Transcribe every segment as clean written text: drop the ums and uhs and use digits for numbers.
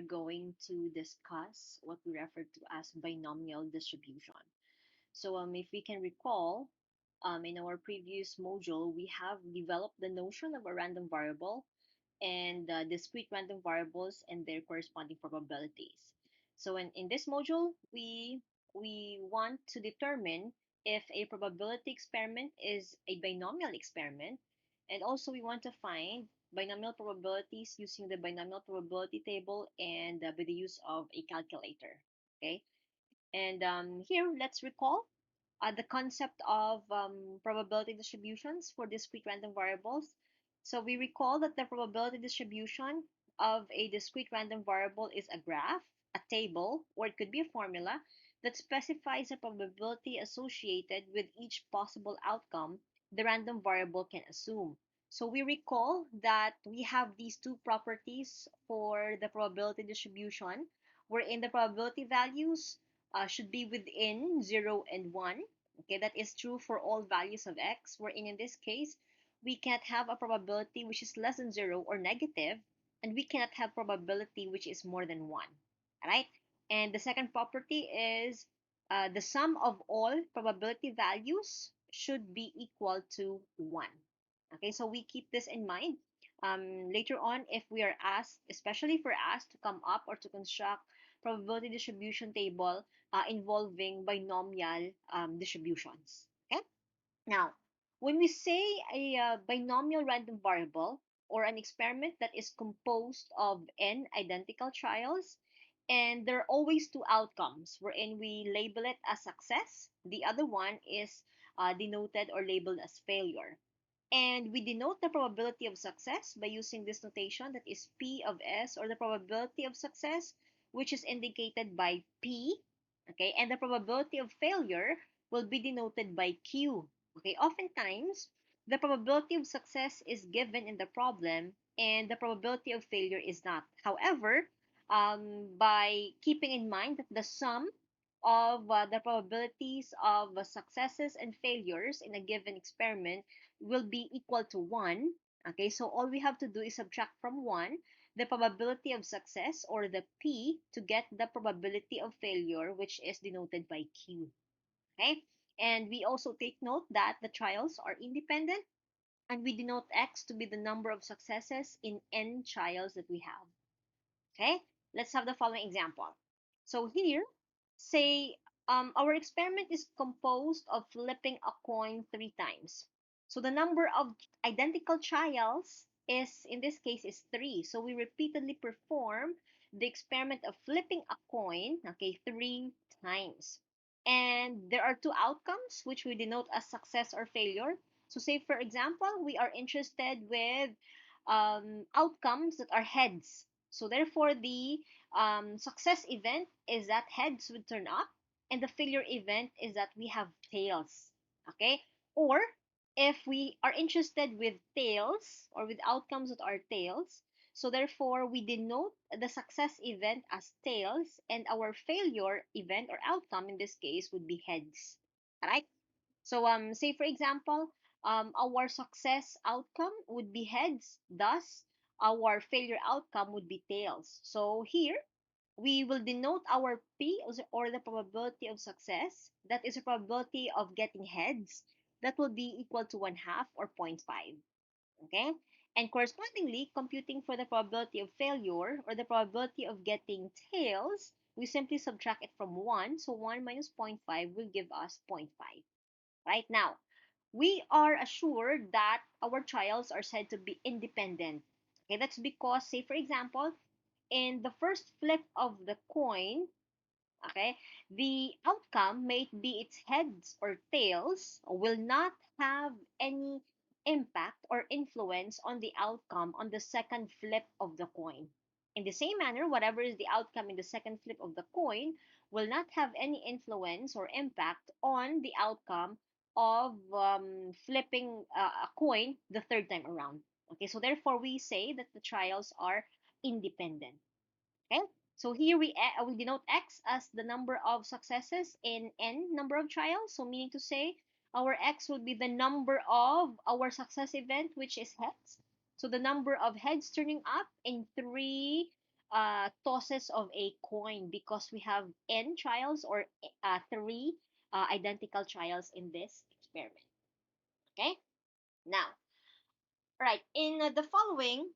going to discuss what we refer to as binomial distribution. If we can recall, in our previous module, we have developed the notion of a random variable and discrete random variables and their corresponding probabilities. In this module, we want to determine if a probability experiment is a binomial experiment, and also we want to find binomial probabilities using the binomial probability table and with the use of a calculator. Okay, and here let's recall the concept of probability distributions for discrete random variables. So we recall that the probability distribution of a discrete random variable is a graph, a table, or it could be a formula that specifies a probability associated with each possible outcome the random variable can assume. So we recall that we have these two properties for the probability distribution, wherein the probability values should be within 0 and 1. Okay, that is true for all values of x, wherein in this case, we cannot have a probability which is less than 0 or negative, and we cannot have probability which is more than 1. Alright? And the second property is the sum of all probability values should be equal to 1. Okay, so we keep this in mind. Later on, if we are asked, especially if we're asked to come up or to construct probability distribution table involving binomial distributions. Okay? Now, when we say a binomial random variable or an experiment that is composed of n identical trials, and there are always two outcomes wherein we label it as success, the other one is denoted or labeled as failure. And we denote the probability of success by using this notation that is P of S, or the probability of success, which is indicated by P. Okay, and the probability of failure will be denoted by Q. Okay, oftentimes the probability of success is given in the problem and the probability of failure is not. However, by keeping in mind that the sum of the probabilities of successes and failures in a given experiment will be equal to 1. Okay, so all we have to do is subtract from 1 the probability of success, or the P, to get the probability of failure, which is denoted by Q. Okay, and we also take note that the trials are independent, and we denote X to be the number of successes in n trials that we have. Okay, let's have the following example. So here, say our experiment is composed of flipping a coin 3 times. So the number of identical trials is, in this case, is 3. So we repeatedly perform the experiment of flipping a coin, okay, 3 times. And there are two outcomes which we denote as success or failure. So say, for example, we are interested with outcomes that are heads. So therefore, the success event is that heads would turn up, and the failure event is that we have tails. Okay? Or if we are interested with tails, or with outcomes that are tails, so therefore we denote the success event as tails, and our failure event or outcome in this case would be heads. Alright? So say for example, our success outcome would be heads, thus our failure outcome would be tails. So here we will denote our P, or the probability of success. That is a probability of getting heads. That will be equal to 1/2, or zero point 0.5. Okay? And correspondingly, computing for the probability of failure, or the probability of getting tails, we simply subtract it from 1. So 1 minus zero point 0.5 will give us 0.5. Right now, we are assured that our trials are said to be independent. Okay, that's because, say for example, in the first flip of the coin, okay, the outcome, may it be its heads or tails, will not have any impact or influence on the outcome on the second flip of the coin. In the same manner, whatever is the outcome in the second flip of the coin will not have any influence or impact on the outcome of flipping a coin the third time around. Okay, so therefore we say that the trials are independent. Okay, so here we denote X as the number of successes in N number of trials. So meaning to say, our X will be the number of our success event, which is heads. So the number of heads turning up in 3 tosses of a coin because we have n trials or three identical trials in this experiment. Okay, now, right, in the following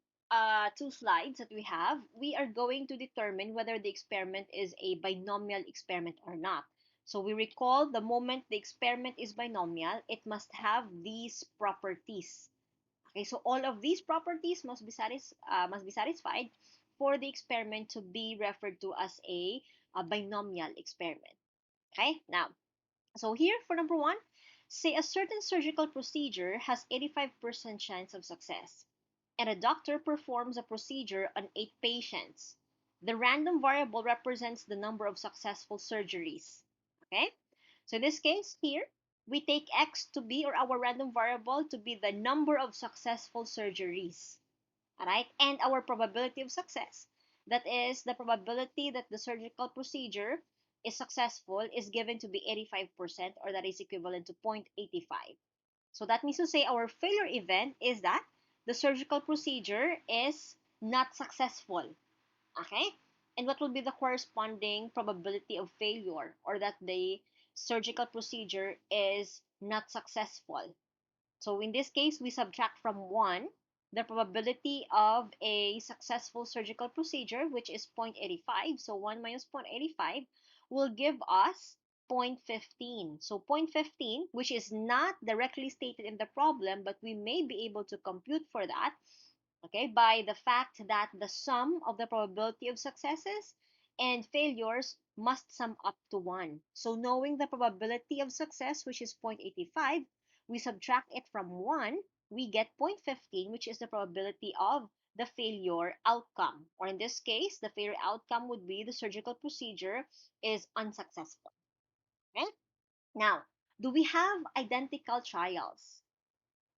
two slides that we are going to determine whether the experiment is a binomial experiment or not. So we recall the moment the experiment is binomial, it must have these properties. Okay, so all of these properties must be satisfied for the experiment to be referred to as a binomial experiment. Okay, now, so here for number one, say a certain surgical procedure has 85% chance of success, and a doctor performs a procedure on 8 patients. The random variable represents the number of successful surgeries. Okay, so in this case here, we take x to be, or our random variable to be, the number of successful surgeries. Alright, and our probability of success, that is the probability that the surgical procedure is successful, is given to be 85%, or that is equivalent to 0.85. So that means to say our failure event is that the surgical procedure is not successful. Okay, and what will be the corresponding probability of failure, or that the surgical procedure is not successful? So in this case, we subtract from 1 the probability of a successful surgical procedure, which is 0.85. So 1 minus 0.85 will give us 0.15. So 0.15, which is not directly stated in the problem, but we may be able to compute for that, okay, by the fact that the sum of the probability of successes and failures must sum up to 1. So knowing the probability of success, which is 0.85, we subtract it from 1, we get 0.15, which is the probability of the failure outcome. Or in this case, the failure outcome would be the surgical procedure is unsuccessful. Okay? Now, do we have identical trials?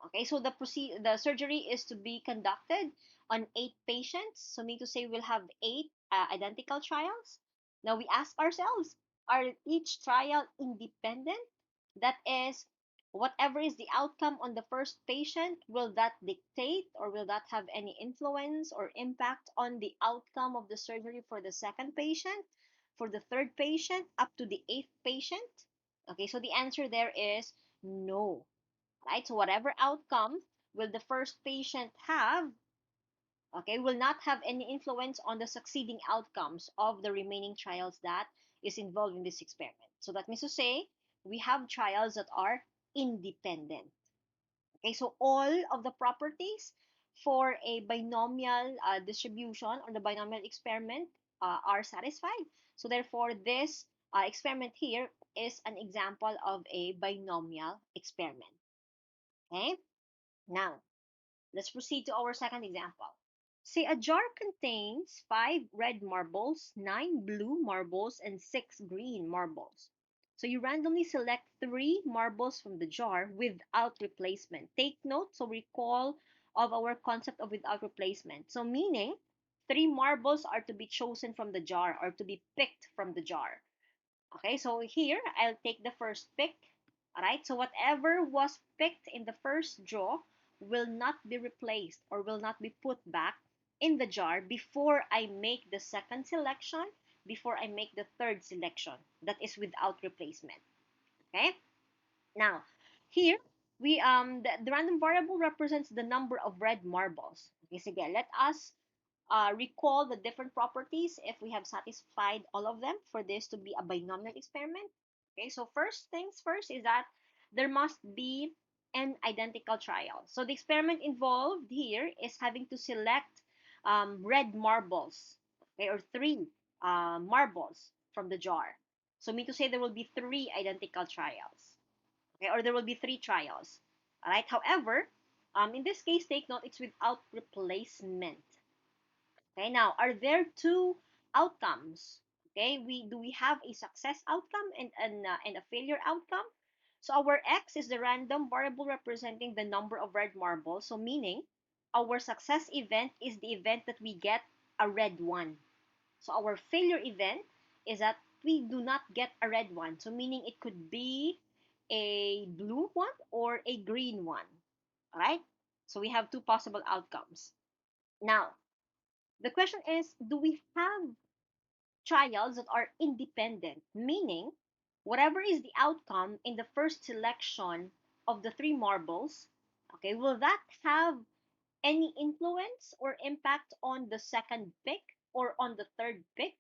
Okay, so the surgery is to be conducted on 8 patients. So mean to say we'll have 8 identical trials. Now we ask ourselves, are each trial independent? That is, whatever is the outcome on the first patient, will that dictate, or will that have any influence or impact on the outcome of the surgery for the second patient, for the third patient, up to the 8th patient? Okay, so the answer there is no. Right? So whatever outcome will the first patient have, okay, will not have any influence on the succeeding outcomes of the remaining trials that is involved in this experiment. So that means to say we have trials that are independent. Okay, so all of the properties for a binomial distribution or the binomial experiment are satisfied. So therefore, this experiment here is an example of a binomial experiment. Okay, now let's proceed to our second example. Say a jar contains 5 red marbles, 9 blue marbles, and 6 green marbles. So you randomly select 3 marbles from the jar without replacement. Take note, so recall of our concept of without replacement. So meaning 3 marbles are to be chosen from the jar, or to be picked from the jar. Okay, so here I'll take the first pick. Alright, so whatever was picked in the first draw will not be replaced, or will not be put back in the jar before I make the second selection, before I make the third selection. That is without replacement. Okay, now here the random variable represents the number of red marbles. Okay, so again, let us recall the different properties if we have satisfied all of them for this to be a binomial experiment. Okay, so first things first is that there must be an identical trial. So the experiment involved here is having to select red marbles, okay, or 3 marbles from the jar. So mean to say there will be 3 identical trials, okay, or there will be 3 trials. All right. However, in this case, take note, it's without replacement. Okay, now are there two outcomes? Okay, we have a success outcome and a failure outcome. So our x is the random variable representing the number of red marbles. So meaning our success event is the event that we get a red one. So our failure event is that we do not get a red one. So meaning it could be a blue one or a green one. All right? So we have two possible outcomes. Now, The question is, do we have trials that are independent, meaning whatever is the outcome in the first selection of the three marbles, okay, will that have any influence or impact on the second pick or on the third pick?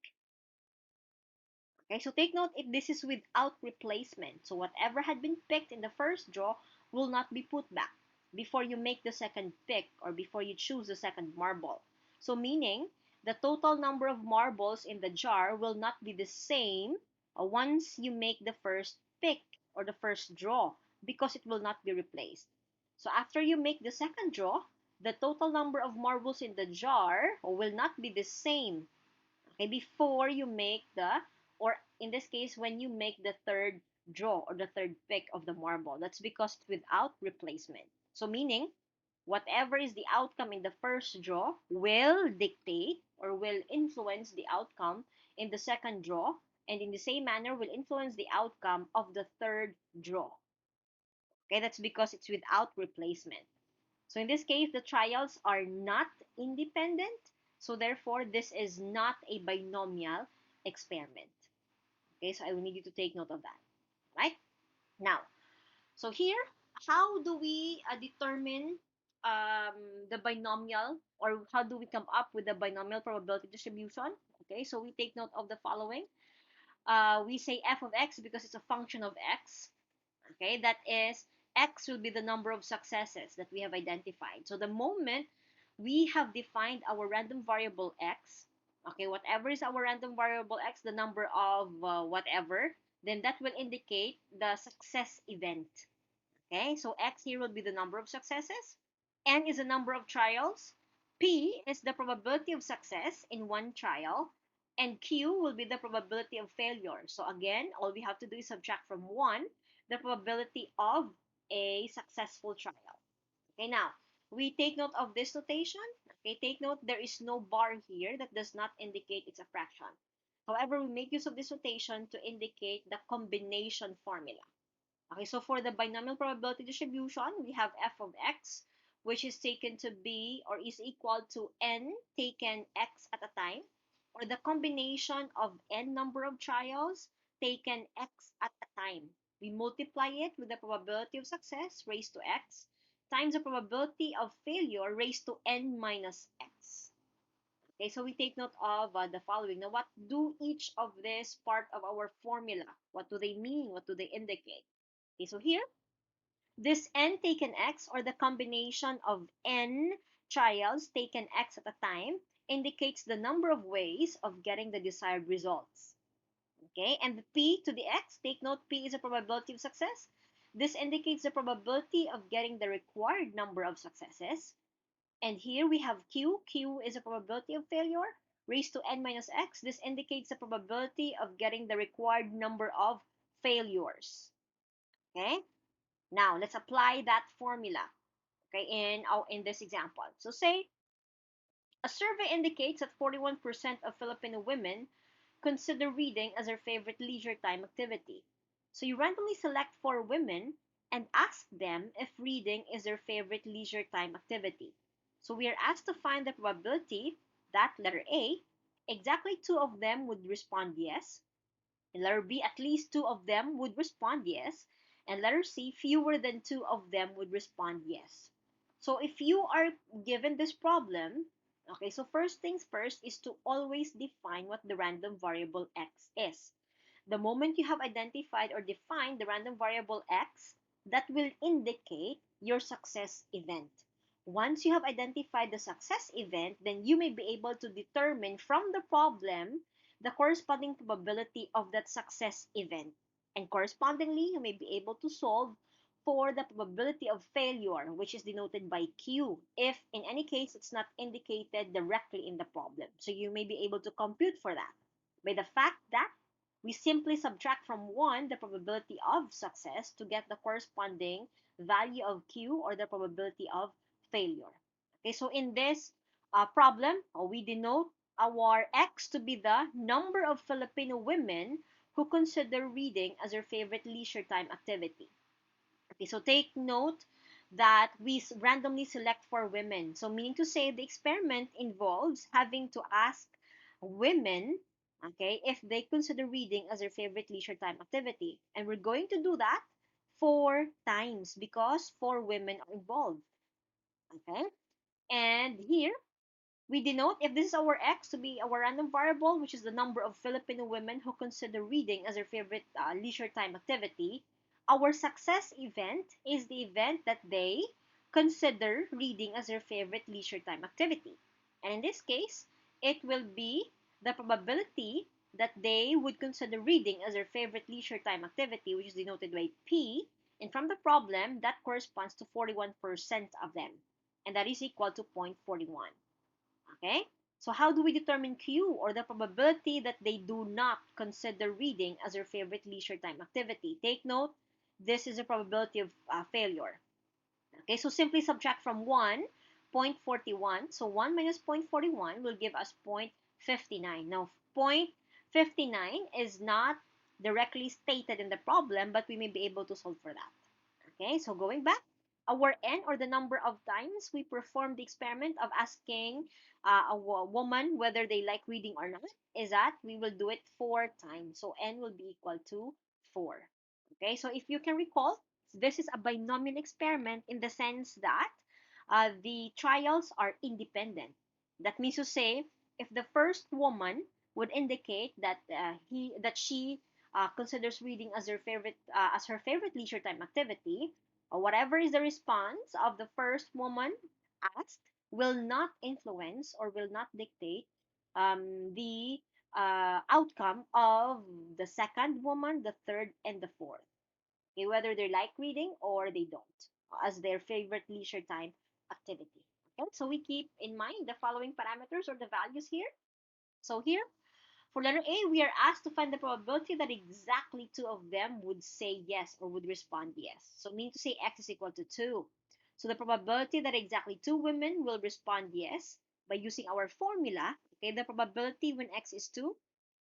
Okay, so take note if this is without replacement. So whatever had been picked in the first draw will not be put back before you make the second pick or before you choose the second marble. So meaning the total number of marbles in the jar will not be the same once you make the first pick or the first draw because it will not be replaced. So after you make the second draw, the total number of marbles in the jar will not be the same, okay, before you make or in this case, when you make the third draw or the third pick of the marble. That's because it's without replacement. So meaning, whatever is the outcome in the first draw will dictate or will influence the outcome in the second draw, and in the same manner will influence the outcome of the third draw. Okay, that's because it's without replacement. So in this case, the trials are not independent. So therefore, this is not a binomial experiment. Okay, so I will need you to take note of that. Right? Now, so here, how do we determine the binomial, or how do we come up with the binomial probability distribution? Okay, so we take note of the following. We say f of x because it's a function of x. Okay, that is, x will be the number of successes that we have identified. So the moment we have defined our random variable x, okay, whatever is our random variable x, the number of whatever, then that will indicate the success event. Okay, so x here will be the number of successes, n is the number of trials, p is the probability of success in one trial, and q will be the probability of failure. So again, all we have to do is subtract from 1 the probability of a successful trial. Okay, now we take note of this notation. Okay, take note there is no bar here that does not indicate it's a fraction. However, we make use of this notation to indicate the combination formula. Okay, so for the binomial probability distribution, we have f of x, which is taken to be or is equal to n taken x at a time, or the combination of n number of trials taken x at a time. We multiply it with the probability of success raised to x times the probability of failure raised to n minus x. Okay, so we take note of the following. Now, what do each of this part of our formula? What do they mean? What do they indicate? Okay, so here, this n taken x, or the combination of n trials taken x at a time, indicates the number of ways of getting the desired results. Okay, and the p to the x, take note, p is a probability of success. This indicates the probability of getting the required number of successes. And here we have q. Q is a probability of failure raised to n minus x. This indicates the probability of getting the required number of failures. Okay, now let's apply that formula, okay, in this example. So say a survey indicates that 41% of Filipino women consider reading as their favorite leisure time activity. So you randomly select 4 women and ask them if reading is their favorite leisure time activity. So we are asked to find the probability that letter A, exactly 2 of them would respond yes, and letter B, at least 2 of them would respond yes, and letter C, fewer than 2 of them would respond yes. So if you are given this problem, okay, so first things first is to always define what the random variable x is. The moment you have identified or defined the random variable x, that will indicate your success event. Once you have identified the success event, then you may be able to determine from the problem the corresponding probability of that success event. And correspondingly, you may be able to solve for the probability of failure, which is denoted by Q, if in any case it's not indicated directly in the problem. So you may be able to compute for that by the fact that we simply subtract from 1 the probability of success to get the corresponding value of Q, or the probability of failure. Okay, so in this problem, we denote our X to be the number of Filipino women who consider reading as their favorite leisure time activity. Okay, so take note that we randomly select for women. So meaning to say the experiment involves having to ask women, okay, if they consider reading as their favorite leisure time activity. And we're going to do that 4 times because 4 women are involved. Okay. And here we denote if this is our x to be our random variable, which is the number of Filipino women who consider reading as their favorite leisure time activity. Our success event is the event that they consider reading as their favorite leisure time activity. And in this case, it will be the probability that they would consider reading as their favorite leisure time activity, which is denoted by P. And from the problem, that corresponds to 41% of them. And that is equal to 0.41. Okay? So how do we determine Q, or the probability that they do not consider reading as their favorite leisure time activity? Take note, this is a probability of failure. Okay, so simply subtract from 1, 0.41. So 1 minus 0.41 will give us 0.59. Now, 0.59 is not directly stated in the problem, but we may be able to solve for that. Okay, so going back, our n, or the number of times we perform the experiment of asking a woman whether they like reading or not, is that we will do it 4 times. So n will be equal to 4. Okay, so if you can recall, this is a binomial experiment in the sense that the trials are independent. That means to say, if the first woman would indicate that she considers reading as her favorite leisure time activity, or whatever is the response of the first woman asked will not influence or will not dictate the outcome of the second woman, the third, and the fourth. Okay, whether they like reading or they don't, as their favorite leisure time activity. Okay, so we keep in mind the following parameters or the values here. So here, for letter A, we are asked to find the probability that exactly 2 of them would say yes or would respond yes. So meaning to say x is equal to 2. So the probability that exactly 2 women will respond yes by using our formula, okay, the probability when x is 2,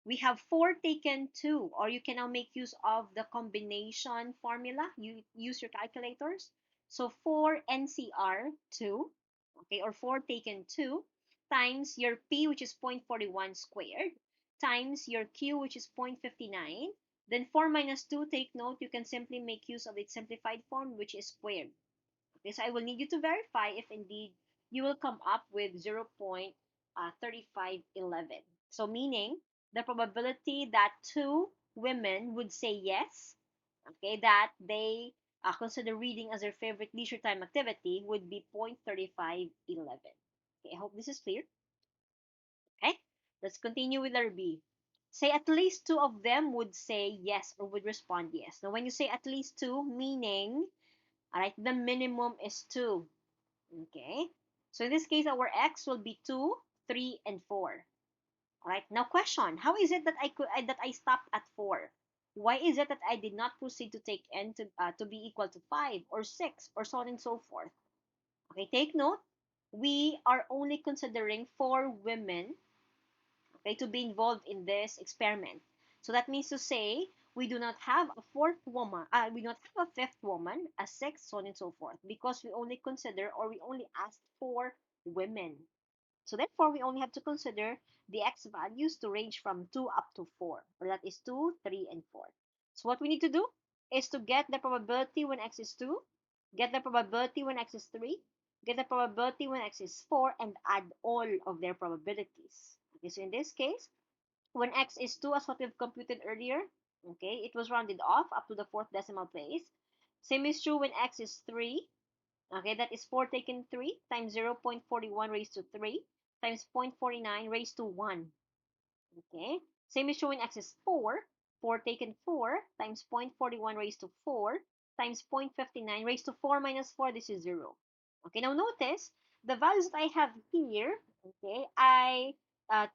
we have 4 taken 2, or you can now make use of the combination formula. You use your calculators. So 4 NCR 2, okay, or 4 taken 2 times your P, which is 0.41 squared, times your Q, which is 0.59. Then 4 minus 2, take note, you can simply make use of its simplified form, which is squared. Okay, so I will need you to verify if indeed you will come up with 0.3511. So meaning the probability that 2 women would say yes, okay, that they consider reading as their favorite leisure time activity would be 0.3511. Okay, I hope this is clear. Okay, let's continue with letter B. Say at least 2 of them would say yes or would respond yes. Now, when you say at least 2, meaning, all right, the minimum is 2. Okay, so in this case, our x will be 2, 3, and 4. All right, now question: how is it that I stopped at 4? Why is it that I did not proceed to take n to be equal to 5 or 6 or so on and so forth? Okay, take note. We are only considering 4 women, okay, to be involved in this experiment. So that means to say we do not have a fourth woman, we do not have a fifth woman, a sixth, so on and so forth, because we only consider, or we only asked 4 women. So therefore, we only have to consider the x values to range from 2 up to 4, or that is 2, 3, and 4. So what we need to do is to get the probability when x is 2, get the probability when x is 3, get the probability when x is 4, and add all of their probabilities. Okay, so in this case, when x is 2, as what we've computed earlier, okay, it was rounded off up to the fourth decimal place. Same is true when x is 3. Okay, that is 4 taken 3 times 0.41 raised to 3 times 0.49 raised to 1. Okay, same is true when x is 4. 4 taken 4 times 0.41 raised to 4 times 0.59 raised to 4 minus 4, this is 0. Okay, now notice the values that I have here, okay, I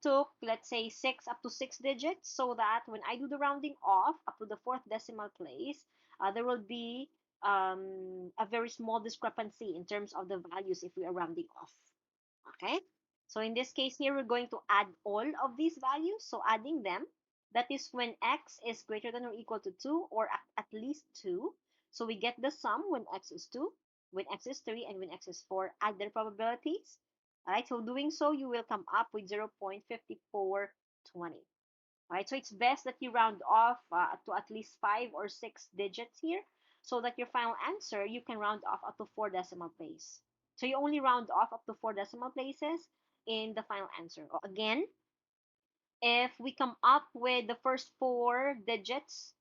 took, let's say, 6 up to 6 digits, so that when I do the rounding off up to the fourth decimal place, there will be a very small discrepancy in terms of the values if we are rounding off. Okay, so in this case here, we're going to add all of these values. So adding them, that is when x is greater than or equal to 2, or at least 2. So we get the sum when x is 2. when x is 3, and when x is 4, add their probabilities. Alright, so doing so, you will come up with 0.5420. Alright, so it's best that you round off to at least 5 or 6 digits here, so that your final answer, you can round off up to 4 decimal place. So you only round off up to 4 decimal places in the final answer. Again, if we come up with the first 4 digits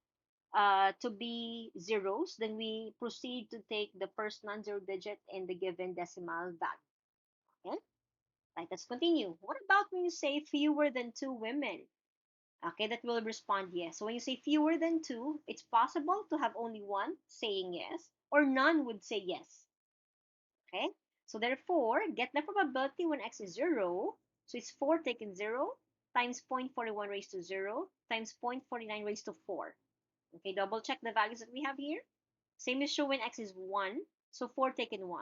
to be zeros, then we proceed to take the first non-zero digit in the given decimal value. Okay? Right, let's continue. What about when you say fewer than 2 women? Okay, that will respond yes. So when you say fewer than 2, it's possible to have only one saying yes, or none would say yes. Okay? So therefore, get the probability when x is 0. So it's 4 taken 0 times 0.41 raised to 0 times 0.49 raised to 4. Okay, double check the values that we have here. Same is true when x is 1. So 4 taken 1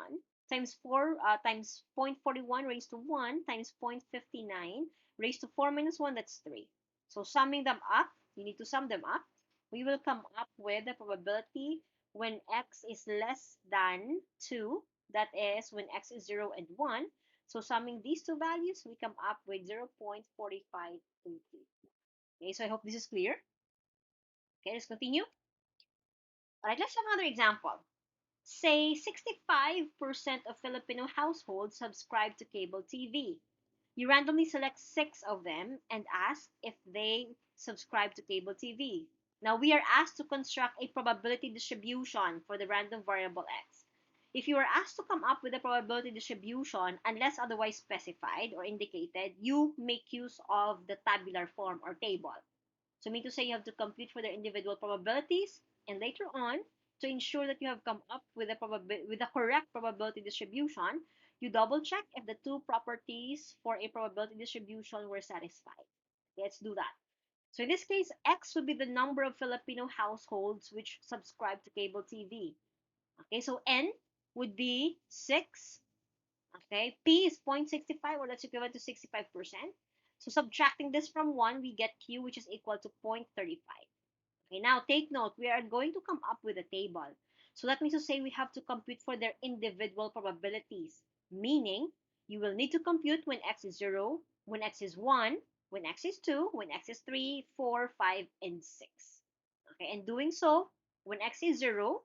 times 4 times 0.41 raised to 1 times 0.59 raised to 4 minus 1, that's 3. So summing them up, you need to sum them up. We will come up with the probability when x is less than 2. That is when x is 0 and 1. So summing these two values, we come up with 0.4523. Okay, so I hope this is clear. Okay, let's continue. All right, let's have another example. Say 65% of Filipino households subscribe to cable TV. You randomly select 6 of them and ask if they subscribe to cable TV. Now we are asked to construct a probability distribution for the random variable x. If you are asked to come up with a probability distribution, unless otherwise specified or indicated, you make use of the tabular form or table. So mean to say you have to compute for their individual probabilities, and later on, to ensure that you have come up with the correct probability distribution, you double check if the two properties for a probability distribution were satisfied. Let's do that. So in this case, X would be the number of Filipino households which subscribe to cable TV. Okay, so N would be 6. Okay, P is 0.65, or that's equivalent to 65%. So subtracting this from 1, we get Q, which is equal to 0.35. Okay, now take note, we are going to come up with a table. So that means to say we have to compute for their individual probabilities, meaning you will need to compute when x is 0, when x is 1, when x is 2, when x is 3, 4, 5, and 6. Okay, and doing so, when x is 0,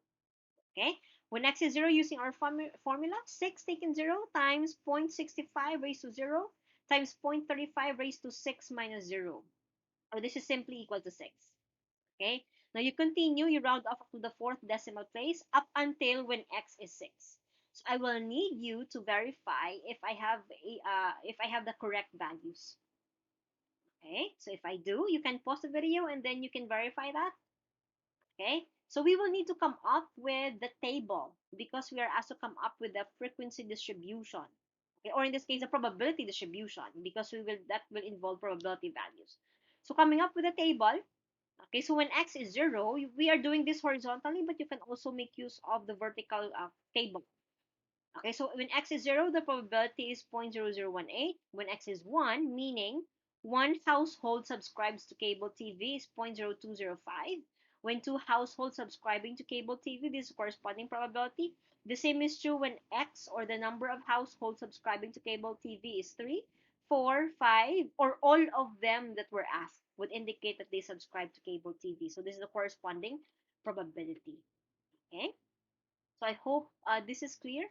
okay, when x is 0, using our formula, 6 taken 0 times 0.65 raised to 0 times 0.35 raised to 6 minus 0. Or this is simply equal to 6. Okay? Now you continue, you round off to the fourth decimal place up until when x is 6. So I will need you to verify if I have the correct values. Okay? So if I do, you can pause the video and then you can verify that. Okay? So we will need to come up with the table because we are asked to come up with the frequency distribution. Okay? Or in this case, the probability distribution, because that will involve probability values. So coming up with a table. Okay, so when x is 0, we are doing this horizontally, but you can also make use of the vertical table. Okay, so when x is 0, the probability is 0.0018. When x is 1, meaning one household subscribes to cable TV, is 0.0205. When two households subscribing to cable TV, this is corresponding probability. The same is true when x, or the number of households subscribing to cable TV, is 3, 4, 5, or all of them that were asked would indicate that they subscribe to cable TV. So this is the corresponding probability. Okay? So I hope this is clear.